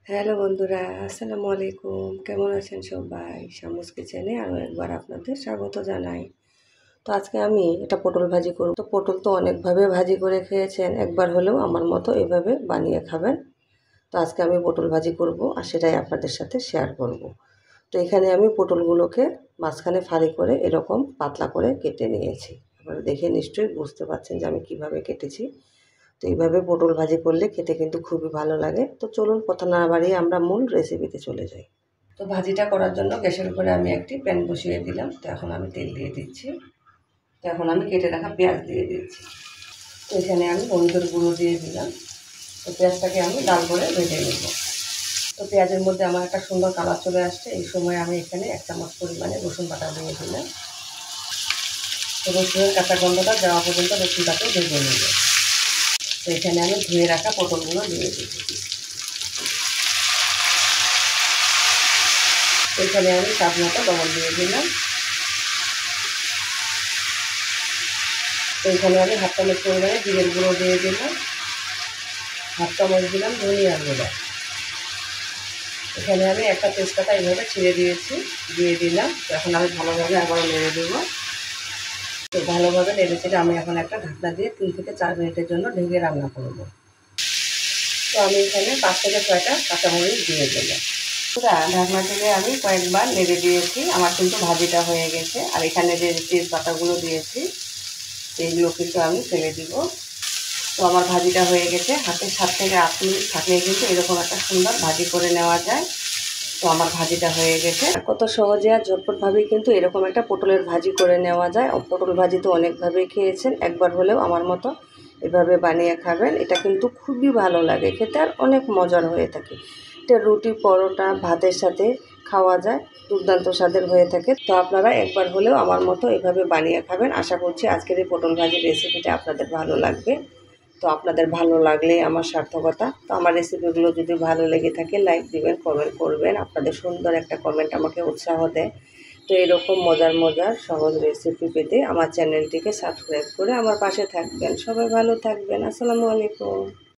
Hello বন্ধুরা, আসসালামু আলাইকুম। কেমন আছেন সবাই? শামুস কিচেনে আরও একবার আপনাদের স্বাগত জানাই। তো আজকে আমি এটা পটল ভাজি করব। তো পটল তো অনেকভাবে ভাজি করে খেয়েছেন, একবার হলেও আমার মতো এভাবে বানিয়ে খাবেন। তো আজকে আমি পটল ভাজি করব আর সেটাই আপনাদের সাথে শেয়ার করব। তো এখানে আমি পটলগুলোকে মাঝখানে ফালি করে এরকম পাতলা করে কেটে নিয়েছি। আপনারা দেখে নিশ্চয়ই বুঝতে পারছেন যে আমি কিভাবে কেটেছি। তো এইভাবে পটল ভাজি করলে খেতে কিন্তু খুবই ভালো লাগে। তো চলুন কথা না বাড়িয়ে আমরা মূল রেসিপিতে চলে যাই। তো ভাজিটা করার জন্য গ্যাসের উপরে আমি একটি প্যান বসিয়ে দিলাম। তো এখন আমি তেল দিয়ে দিচ্ছি। তো এখন আমি কেটে রাখা পেঁয়াজ দিয়ে দিচ্ছি। তো এখানে আমি হলুদের গুঁড়ো দিয়ে দিলাম। তো পেঁয়াজটাকে আমি লাল করে ভেজে নেব। তো পেঁয়াজের মধ্যে আমার একটা সুন্দর কালার চলে আসছে। এই সময় আমি এখানে 1 চামচ পরিমাণে রসুন বাটা দিয়ে দিলাম। তো রসুনের কাঁচা গন্ধটা যাওয়া পর্যন্ত রসুনটাকে ভেজে নেব। তো এখানে আমি ধুয়ে রাখা পটলগুলো দিয়ে দিচ্ছি। এখানে আমি স্বাদ মতো লবণ দিয়ে দিলাম। তো এখানে আমি 1/2 চামচ পরিমাণে জিরের গুঁড়ো দিয়ে দিলাম। 1/2 চামচ দিলাম ধনিয়ার গুঁড়ো। এখানে আমি একটা তেজপাতা এইভাবে ছিঁড়ে দিয়ে দিলাম। তো এখন আমি ভালোভাবে আবারও নেড়ে দেবো। তো ভালোভাবে নেড়ে চেড়ে আমি এখন একটা ঢাকনা দিয়ে 3 থেকে 4 মিনিটের জন্য ঢেকে রান্না করব। তো আমি এখানে 5 থেকে 6টা কাঁচামরিচ দিয়ে দিলাম। ঢাকনা থেকে আমি কয়েকবার নেড়ে দিয়েছি। আমার কিন্তু ভাজিটা হয়ে গেছে। আর এখানে যে তেজপাতাগুলো দিয়েছি এইগুলো কিন্তু আমি ফেলে দিব। তো আমার ভাজিটা হয়ে গেছে। হাতে 7 থেকে 8 মিনিট থাকলে কিন্তু এরকম একটা সুন্দর ভাজি করে নেওয়া যায়। তো আমার ভাজিটা হয়ে গেছে। কত সহজে আর ঝটপটভাবেই কিন্তু এরকম একটা পটলের ভাজি করে নেওয়া যায়। পটল ভাজি তো অনেকভাবেই খেয়েছেন, একবার হলেও আমার মতো এভাবে বানিয়ে খাবেন। এটা কিন্তু খুবই ভালো লাগে খেতে আর অনেক মজার হয়ে থাকে। এটা রুটি, পরোটা, ভাতের সাথে খাওয়া যায়, দুর্দান্ত স্বাদের হয়ে থাকে। তো আপনারা একবার হলেও আমার মতো এভাবে বানিয়ে খাবেন। আশা করছি আজকের এই পটল ভাজির রেসিপিটা আপনাদের ভালো লাগবে। তো আপনাদের ভালো লাগলেই আমার সার্থকতা। তো আমার রেসিপিগুলো যদি ভালো লেগে থাকে লাইক দিবেন, কমেন্ট করবেন। আপনাদের সুন্দর একটা কমেন্ট আমাকে উৎসাহ দেয়। তো এরকম মজার সহজ রেসিপি পেতে আমার চ্যানেলটিকে সাবস্ক্রাইব করে আমার পাশে থাকবেন। সবাই ভালো থাকবেন। আসসালামু আলাইকুম।